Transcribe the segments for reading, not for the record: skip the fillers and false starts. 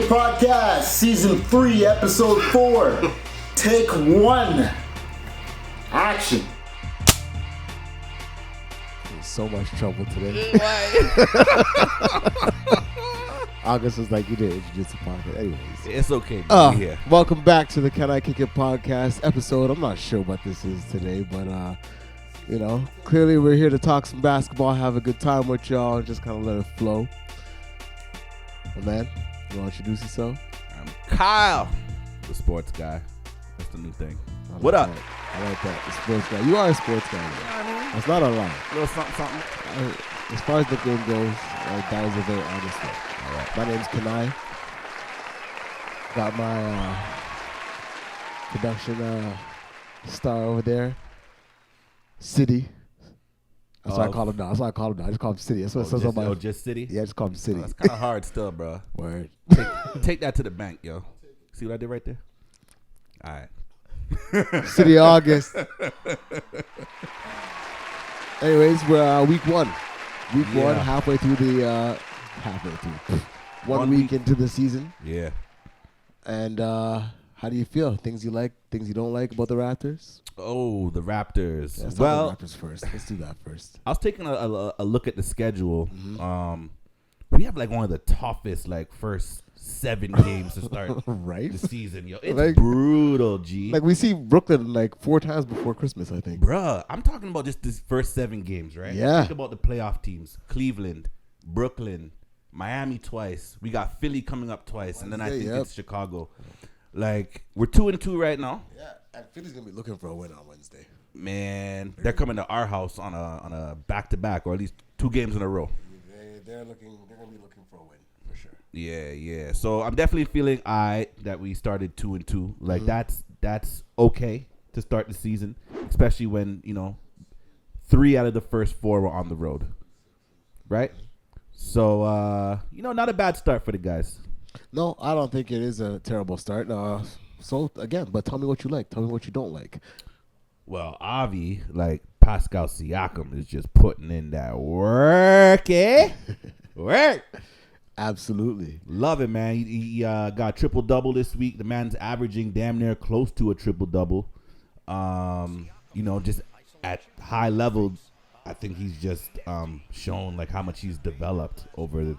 It Podcast, Season 3, Episode 4. Take 1. Action. In so much trouble today. Why? August was like, you didn't introduce the podcast. Anyways. It's okay. Yeah. Welcome back to the Kani Kick It Podcast episode. I'm not sure what this is today, but, clearly we're here to talk some basketball, have a good time with y'all, and just kind of let it flow. Oh, man, you want to introduce yourself? I'm Kyle, the sports guy. That's the new thing. Like What up? that. I like that. The sports guy. You are a sports guy. Though. That's not a lie. A little something. As far as the game goes, that was a very honest one. All right. My name's Kani. Got my production star over there, City. That's what I call him now. I just call him City. That's what it says on my. Just City? Yeah, I just call him City. That's kind of hard still, bro. Word. Take that to the bank, yo. See what I did right there? All right. City August. Anyways, we're week one. Week one, halfway through the one week into the season. Yeah. And how do you feel? Things you like, things you don't like about the Raptors? Oh, the Raptors. Let's well, talk about the Raptors first. Let's do that first. I was taking a look at the schedule. Mm-hmm. We have like one of the toughest first 7 games to start right? the season, yo. It's brutal, G. Like we see Brooklyn 4 times before Christmas, I think. Bruh, I'm talking about just this first 7 games, right? Yeah. Think about the playoff teams. Cleveland, Brooklyn, Miami twice. We got Philly coming up twice, and then I think it's Chicago. We're 2-2 right now. Yeah, and Philly's gonna be looking for a win on Wednesday. Man, they're coming to our house on a back-to-back, or at least 2 games in a row. They're gonna be looking for a win for sure. Yeah. So I'm definitely feeling that we started 2-2. That's okay to start the season, especially when 3 out of the first 4 were on the road, right? So not a bad start for the guys. No, I don't think it is a terrible start. So again, but tell me what you like. Tell me what you don't like. Well, Avi, Pascal Siakam is just putting in that work, eh? Work. Absolutely. Love it, man. He got triple-double this week. The man's averaging damn near close to a triple-double. Just at high levels, I think he's just shown how much he's developed over the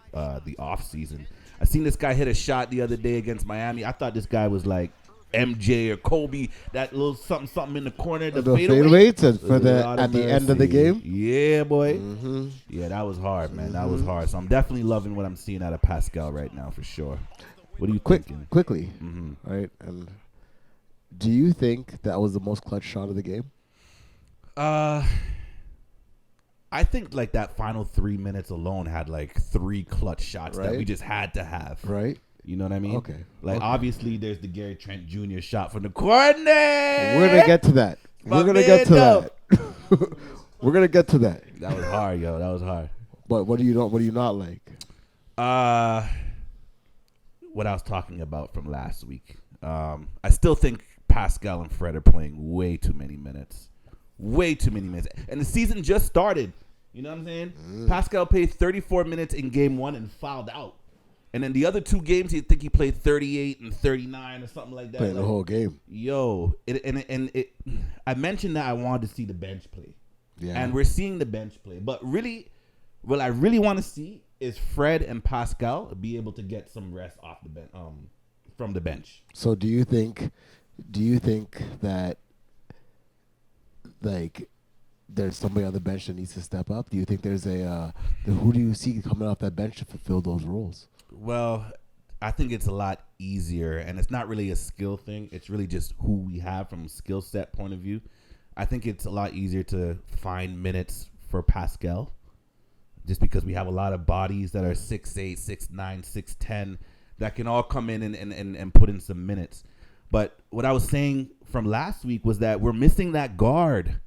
offseason. I seen this guy hit a shot the other day against Miami. I thought this guy was like MJ or Kobe, that little something in the corner, the fadeaway at the end of the game. Yeah, boy. Mm-hmm. Yeah, that was hard, man. That was hard. So I'm definitely loving what I'm seeing out of Pascal right now, for sure. What are you thinking? Quickly, right? And do you think that was the most clutch shot of the game? I think that final 3 minutes alone had 3 clutch shots that we just had to have. Right. You know what I mean? Okay. Obviously, there's the Gary Trent Jr. shot from the corner. We're going to get to that. We're going to get to that. That was hard, yo. That was hard. But what do you not like? What I was talking about from last week. I still think Pascal and Fred are playing way too many minutes. Way too many minutes. And the season just started. You know what I'm saying? Pascal played 34 minutes in game 1 and fouled out. And then the other 2 games, he played 38 and 39 or something like that. Playing the whole game. Yo, I mentioned that I wanted to see the bench play. Yeah. And we're seeing the bench play. But really, what I really want to see is Fred and Pascal be able to get some rest off the bench, from the bench. So do you think that there's somebody on the bench that needs to step up? Do you think there's who do you see coming off that bench to fulfill those roles? Well, I think it's a lot easier, and it's not really a skill thing. It's really just who we have from a skill set point of view. I think it's a lot easier to find minutes for Pascal just because we have a lot of bodies that are 6'8", 6'9", 6'10", that can all come in and put in some minutes. But what I was saying from last week was that we're missing that guard.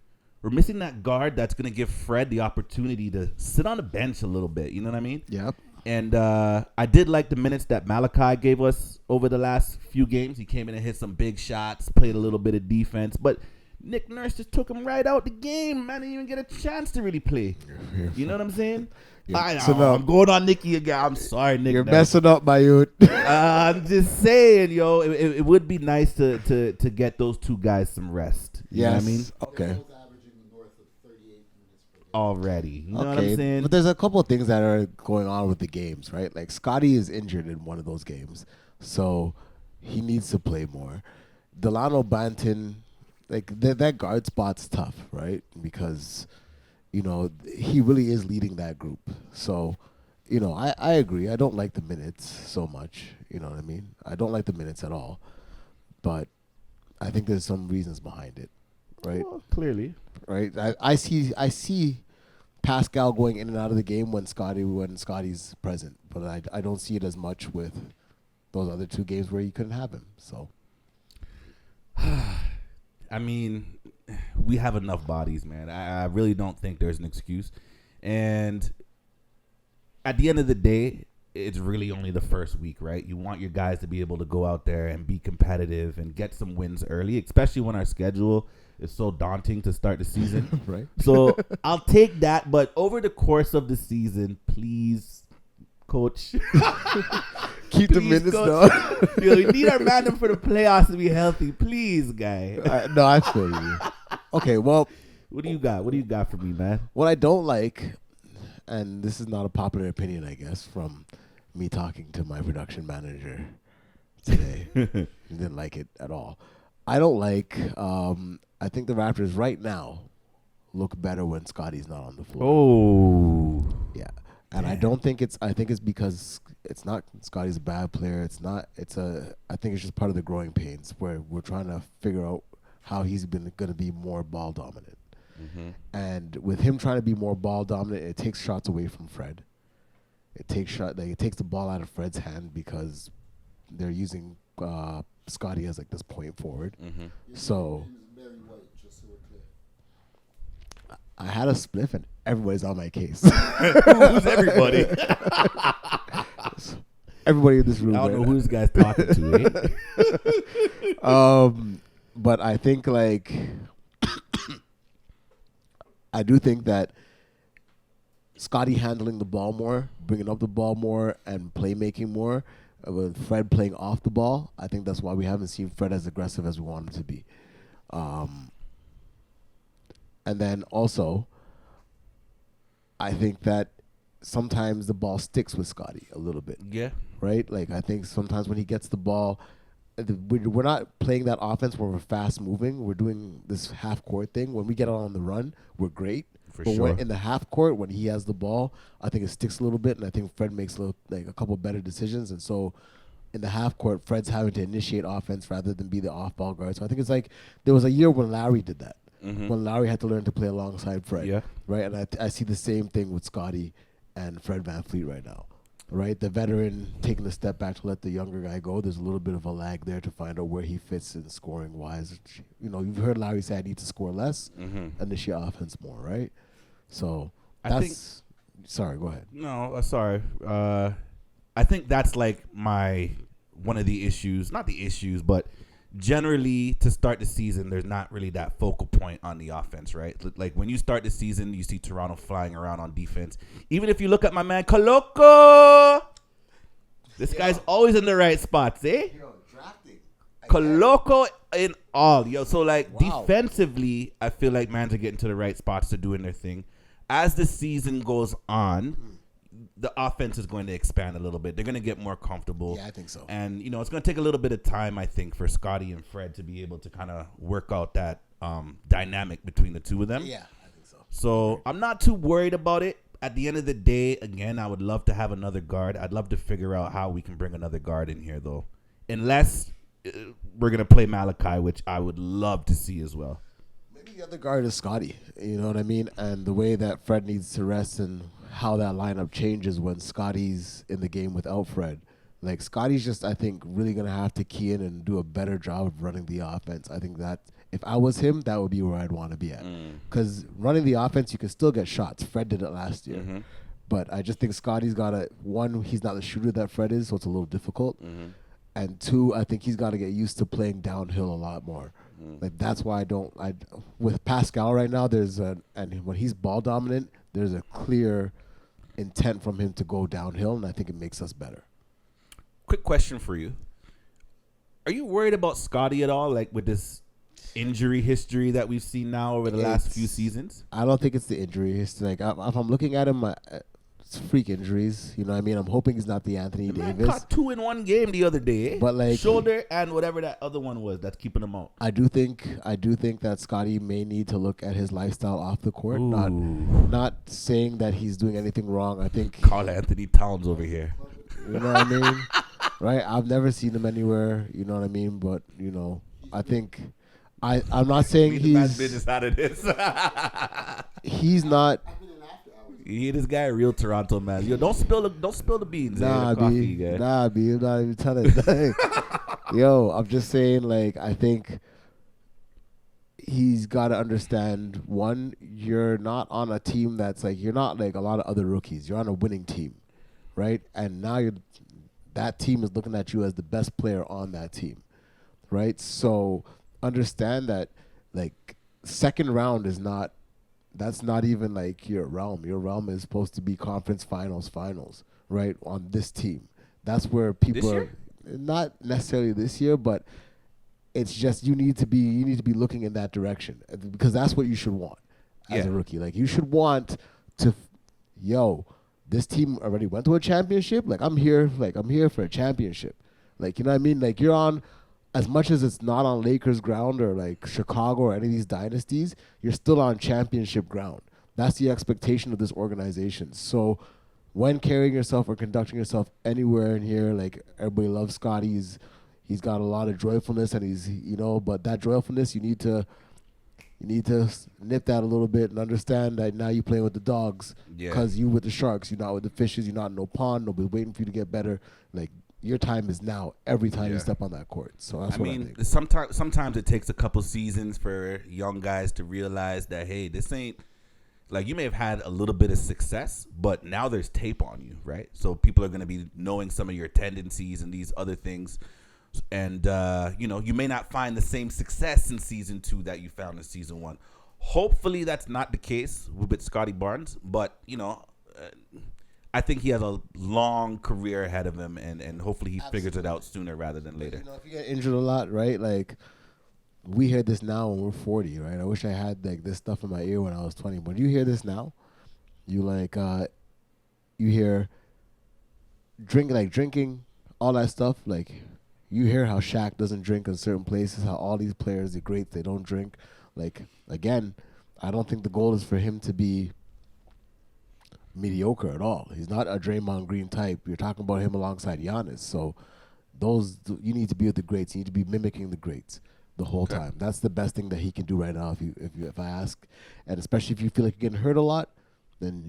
We're missing that guard that's going to give Fred the opportunity to sit on the bench a little bit. You know what I mean? Yep. And I did like the minutes that Malachi gave us over the last few games. He came in and hit some big shots, played a little bit of defense. But Nick Nurse just took him right out the game. Man, didn't even get a chance to really play. You know what I'm saying? I'm going on Nikki again. I'm sorry, Nick. You're messing up, my youth. I'm just saying, yo, it would be nice to get those two guys some rest. You know what I mean? Okay. Already. You know what I'm saying? But there's a couple of things that are going on with the games, right? Like Scotty is injured in one of those games, so he needs to play more. Delano Banton, like that guard spot's tough, right? Because, he really is leading that group. So, I agree. I don't like the minutes so much. You know what I mean? I don't like the minutes at all. But I think there's some reasons behind it, right? Well, clearly. Right? I see Pascal going in and out of the game when Scotty's present. But I don't see it as much with those other two games where you couldn't have him. So, I mean, we have enough bodies, man. I really don't think there's an excuse. And at the end of the day, it's really only the first week, right? You want your guys to be able to go out there and be competitive and get some wins early, especially when our schedule is so daunting to start the season. Right. So I'll take that. But over the course of the season, please, coach. Keep the minutes, though. Yo, we need our man for the playoffs to be healthy. Please, guy. No, I feel you. Okay, well. What do you got? What do you got for me, man? What I don't like, and this is not a popular opinion, I guess, from me talking to my production manager today. He didn't like it at all. I don't like, I think the Raptors right now look better when Scotty's not on the floor. Oh. Yeah. And I don't think I think it's because it's not Scotty's a bad player. I think it's just part of the growing pains where we're trying to figure out how he's going to be more ball dominant. Mm-hmm. And with him trying to be more ball dominant, it takes shots away from Fred. It takes the ball out of Fred's hand because they're using Scotty as like this point forward. Mm-hmm. So I had a spliff and everybody's on my case. Who's everybody? Everybody in this room. I don't know who this guy's talking to. But I think I do think that Scotty handling the ball more, bringing up the ball more, and playmaking more, with Fred playing off the ball, I think that's why we haven't seen Fred as aggressive as we want him to be. And then also, I think that sometimes the ball sticks with Scotty a little bit. Yeah. Right? Like, I think sometimes when he gets the ball, we're not playing that offense where we're fast moving. We're doing this half court thing. When we get out on the run, we're great. But sure. When in the half court, when he has the ball, I think it sticks a little bit, and I think Fred makes a couple better decisions. And so in the half court, Fred's having to initiate offense rather than be the off-ball guard. So I think it's like there was a year when Larry did that. Mm-hmm. When Larry had to learn to play alongside Fred. Yeah. Right? And I see the same thing with Scotty and Fred VanVleet right now. Right? The veteran taking a step back to let the younger guy go. There's a little bit of a lag there to find out where he fits in scoring-wise. You've heard Larry say I need to score less, initiate offense more, right? So that's... Sorry, go ahead. No, sorry. I think that's like one of the issues. Not the issues, but generally to start the season, there's not really that focal point on the offense, right? Like when you start the season, you see Toronto flying around on defense. Even if you look at my man Koloko, this guy's always in the right spots, eh? Yo, drafting. Koloko in all. Yo, so defensively, I feel like mans are getting to the right spots to doing their thing. As the season goes on, the offense is going to expand a little bit. They're going to get more comfortable. Yeah, I think so. And, it's going to take a little bit of time, I think, for Scotty and Fred to be able to kind of work out that dynamic between the two of them. Yeah, I think so. So I'm not too worried about it. At the end of the day, again, I would love to have another guard. I'd love to figure out how we can bring another guard in here, though. Unless we're going to play Malachi, which I would love to see as well. Maybe the other guard is Scotty. You know what I mean? And the way that Fred needs to rest and how that lineup changes when Scotty's in the game without Fred. Like, Scotty's just, I think, really going to have to key in and do a better job of running the offense. I think that if I was him, that would be where I'd want to be at. Because running the offense, you can still get shots. Fred did it last year. Mm-hmm. But I just think Scotty's got to, one, he's not the shooter that Fred is, so it's a little difficult. Mm-hmm. And two, I think he's got to get used to playing downhill a lot more. Like, that's why with Pascal right now, and when he's ball dominant, there's a clear intent from him to go downhill, and I think it makes us better. Quick question for you. Are you worried about Scotty at all, like with this injury history that we've seen now over the last few seasons? I don't think it's the injury history. Like, if I'm looking at him, it's freak injuries. You know what I mean? I'm hoping he's not the Anthony The man Davis. caught 2 in one game the other day. But, like, shoulder and whatever that other one was that's keeping him out. I do think that Scotty may need to look at his lifestyle off the court. Ooh. Not saying that he's doing anything wrong. I think Carl Anthony Towns over here. you know what I mean? Right? I've never seen him anywhere, you know what I mean? But, I think I'm not saying Leave the man's business out of this. he's not. You hear this guy, real Toronto man. Yo, don't spill the beans. Nah, the coffee, B. guy. Nah, B. I'm not even telling. Yo, I'm just saying, like, I think he's got to understand, one, you're not on a team that's like, you're not like a lot of other rookies. You're on a winning team, right? And now that team is looking at you as the best player on that team, right? So understand that, like, second round is not, that's not even like your realm. Your realm is supposed to be conference finals, right? On this team. That's where people are, not necessarily this year, but it's just you need to be looking in that direction, because that's what you should want as a rookie. Like, you should want to, this team already went to a championship. Like, I'm here for a championship. Like, you know what I mean? Like, you're on, as much as it's not on Lakers ground or like Chicago or any of these dynasties, you're still on championship ground. That's the expectation of this organization. So when carrying yourself or conducting yourself anywhere in here, like, everybody loves Scotty. He's got a lot of joyfulness, and he's, but that joyfulness, you need to nip that a little bit and understand that now you're playing with the dogs, because you with the sharks, you're not with the fishes, you're not in no pond, nobody's waiting for you to get better. Like, your time is now every time you step on that court. So that's what I think. Sometimes it takes a couple seasons for young guys to realize that, hey, this ain't, like, you may have had a little bit of success, but now there's tape on you, right? So people are going to be knowing some of your tendencies and these other things. And, you may not find the same success in season 2 that you found in season 1. Hopefully that's not the case with Scotty Barnes, but, I think he has a long career ahead of him, and hopefully he figures it out sooner rather than later. If you get injured a lot, right? Like, we hear this now when we're 40, right? I wish I had like this stuff in my ear when I was 20. But you hear this now, you hear drinking, all that stuff. Like, you hear how Shaq doesn't drink in certain places, how all these players, the greats, they don't drink. Like, again, I don't think the goal is for him to be mediocre at all. He's not a Draymond Green type. You're talking about him alongside Giannis. So you need to be with the greats. You need to be mimicking the greats the whole time. That's the best thing that he can do right now, if I ask. And especially if you feel like you're getting hurt a lot, then,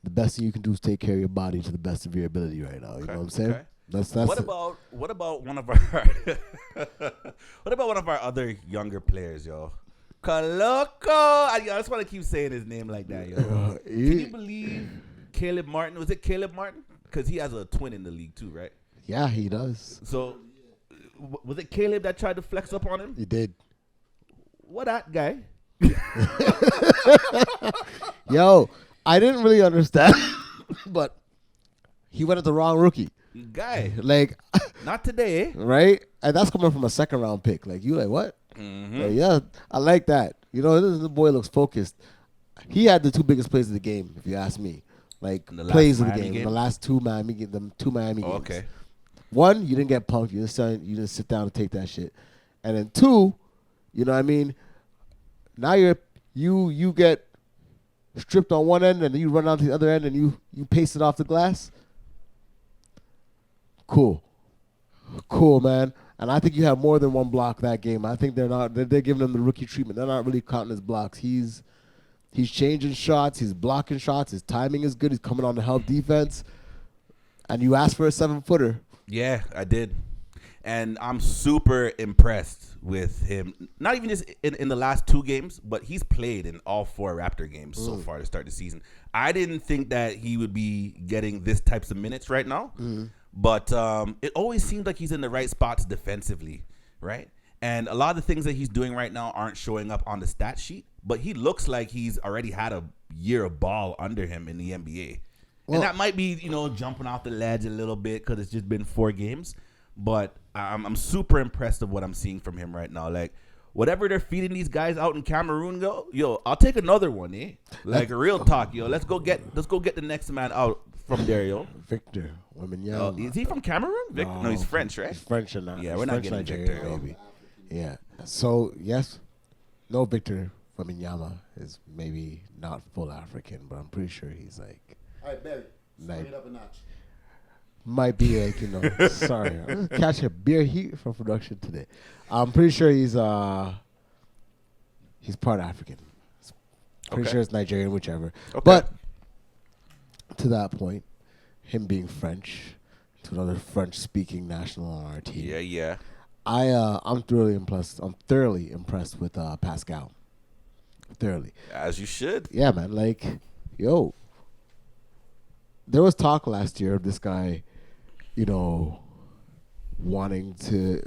the best thing you can do is take care of your body to the best of your ability right now. You know what I'm saying? Okay. That's What about one of our other younger players, yo? Koloko. I just want to keep saying his name like that, yo. Can you believe Caleb Martin? Was it Caleb Martin? Because he has a twin in the league too, right? Yeah, he does. So, was it Caleb that tried to flex up on him? He did. What that guy? Yo, I didn't really understand, but he went at the wrong rookie. Guy. Like, not today, eh? Right? And that's coming from a second round pick. Like, you like, what? Mm-hmm. Like, yeah, I like that. The boy looks focused. He had the 2 biggest plays of the game, if you ask me. Like, plays of the game. The last 2 Miami games. Games. Okay. 1, you didn't get punked. You didn't sit down and take that shit. And then 2, you know what I mean? Now you get stripped on one end, and then you run down to the other end, and you paste it off the glass. Cool, man. And I think you have more than one block that game. I think they're giving him the rookie treatment. They're not really counting his blocks. He's changing shots. He's blocking shots. His timing is good. He's coming on to help defense. And you asked for a 7-footer. Yeah, I did. And I'm super impressed with him. Not even just in the last 2 games, but he's played in all 4 Raptor games so far to start the season. I didn't think that he would be getting this types of minutes right now. But it always seems like he's in the right spots defensively, right? And a lot of the things that he's doing right now aren't showing up on the stat sheet, but he looks like he's already had a year of ball under him in the NBA. And that might be, jumping off the ledge a little bit because it's just been 4 games. But I'm super impressed of what I'm seeing from him right now. Like, whatever they're feeding these guys out in Cameroon, I'll take another one, eh? Like, real talk, let's go get the next man out from there, Victor Wembanyama. Is he from Cameroon? No, he's French, right? He's French or not? Yeah, we're not getting Victor, maybe. Yeah. So, yes, no Victor Wembanyama is maybe not full African, but I'm pretty sure he's like. All right, Barry, bring it up a notch. Might be like, sorry. I'm just catching a beer heat from production today. I'm pretty sure he's part African. Pretty sure it's Nigerian, whichever. Okay. But to that point, him being French, to another French-speaking national on our team. Yeah. I'm thoroughly impressed. I'm thoroughly impressed with Pascal. Thoroughly. As you should. Yeah, man. Like, there was talk last year of this guy, wanting to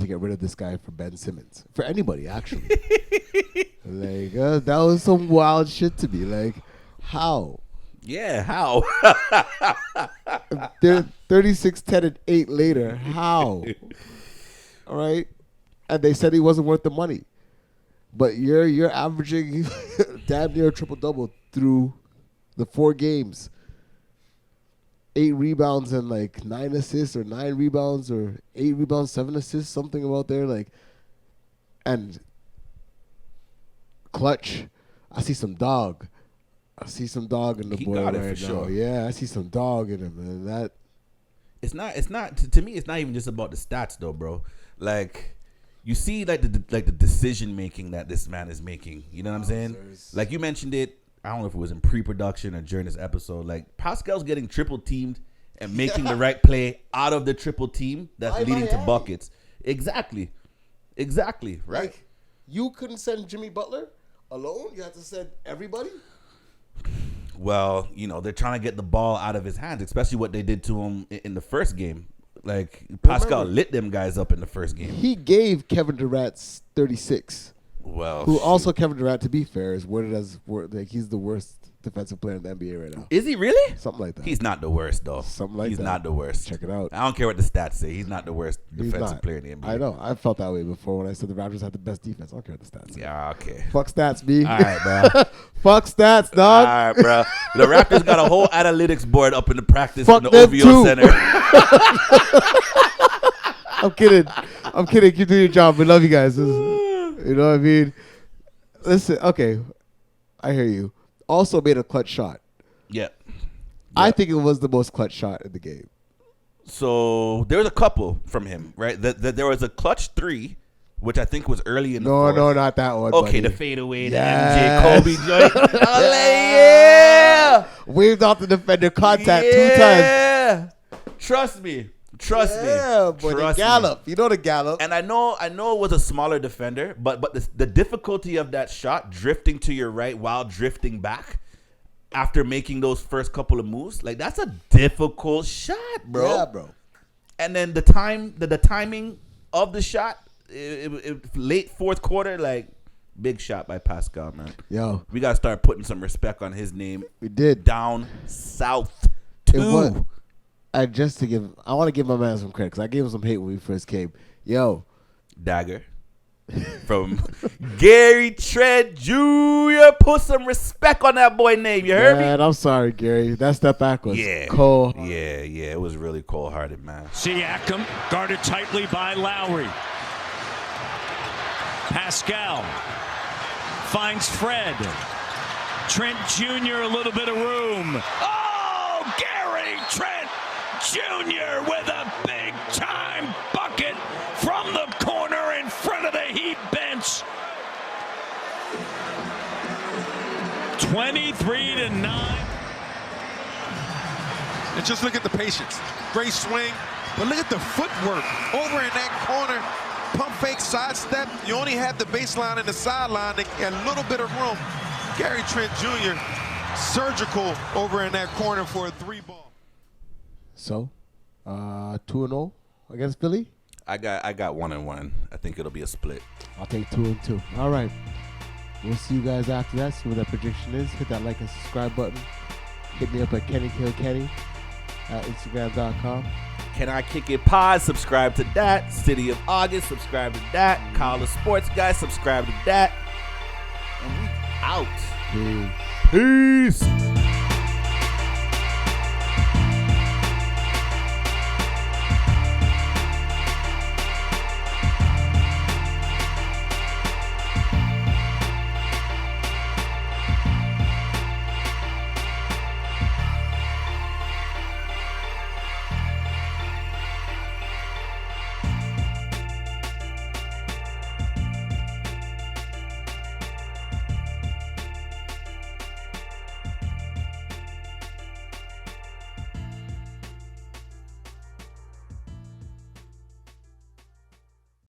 get rid of this guy for Ben Simmons, for anybody actually. Like that was some wild shit to me. Like, how? Yeah, how? They're 36, 10, and 8 later. How? All right, and they said he wasn't worth the money, but you're averaging damn near a triple double through the 4 games. 8 rebounds and like 9 assists or 9 rebounds or 8 rebounds, 7 assists, something about there. Like, and clutch. I see some dog. in the he boy got right it for now. sure. Yeah, I see some dog in him, and that. It's not to me. It's not even just about the stats though, bro. Like, you see, like the decision making that this man is making. You know what I'm saying? Like you mentioned it. I don't know if it was in pre-production or during this episode. Like, Pascal's getting triple teamed and making the right play out of the triple team that's leading to buckets. Exactly. Right? Like, you couldn't send Jimmy Butler alone? You had to send everybody? Well, they're trying to get the ball out of his hands, especially what they did to him in the first game. Like, Pascal lit them guys up in the first game. He gave Kevin Durant 36. Well, who also Kevin Durant, to be fair, is worded as like he's the worst defensive player in the NBA right now. Is he really? Something like that. He's not the worst though. Something like that. He's not the worst. Check it out. I don't care what the stats say. He's not the worst defensive player in the NBA. I know. I felt that way before when I said the Raptors had the best defense. I don't care what the stats say. Yeah, okay. Fuck stats, B. All right, bro. Fuck stats, dog. All right, bro. The Raptors got a whole analytics board up in the practice Fuck in the OVO too. Center. I'm kidding. Keep doing your job. We love you guys. You know what I mean? Listen, okay. I hear you. Also made a clutch shot. Yeah. I think it was the most clutch shot in the game. So there was a couple from him, right? There was a clutch 3, which I think was early in the fourth. No, not that one. Okay, buddy. the fadeaway, Yes. the MJ Kobe joint. Yeah. Waved off the defender contact 2 times. Yeah. Trust me. Yeah, but the gallop. You know the gallop. And I know it was a smaller defender, but the difficulty of that shot, drifting to your right while drifting back after making those first couple of moves, like, that's a difficult shot, bro. Yeah, bro. And then the timing of the shot, it late fourth quarter, like, big shot by Pascal, man. Yo, we gotta start putting some respect on his name. We did. Down south too. I want to give my man some credit because I gave him some hate when we first came. Yo, Dagger from Gary Trent Jr. Put some respect on that boy name. You heard me? I'm sorry, Gary. That step back was cold. Yeah. It was really cold-hearted, man. Siakam guarded tightly by Lowry. Pascal finds Fred. Trent Jr. a little bit of room. Oh, Gary Trent Jr. with a big-time bucket from the corner in front of the Heat bench. 23-9. And just look at the patience. Great swing, but look at the footwork over in that corner. Pump fake, sidestep. You only have the baseline and the sideline and a little bit of room. Gary Trent Jr. surgical over in that corner for a 3-ball. So, 2-0 against Philly? I got 1-1. I think it'll be a split. I'll take 2-2. All right. We'll see you guys after that. See what that prediction is. Hit that like and subscribe button. Hit me up at KennyKillKenny at Instagram.com. Can I Kick It Pod? Subscribe to that. City of August, subscribe to that. College Sports Guy, subscribe to that. And we out. Peace. Peace.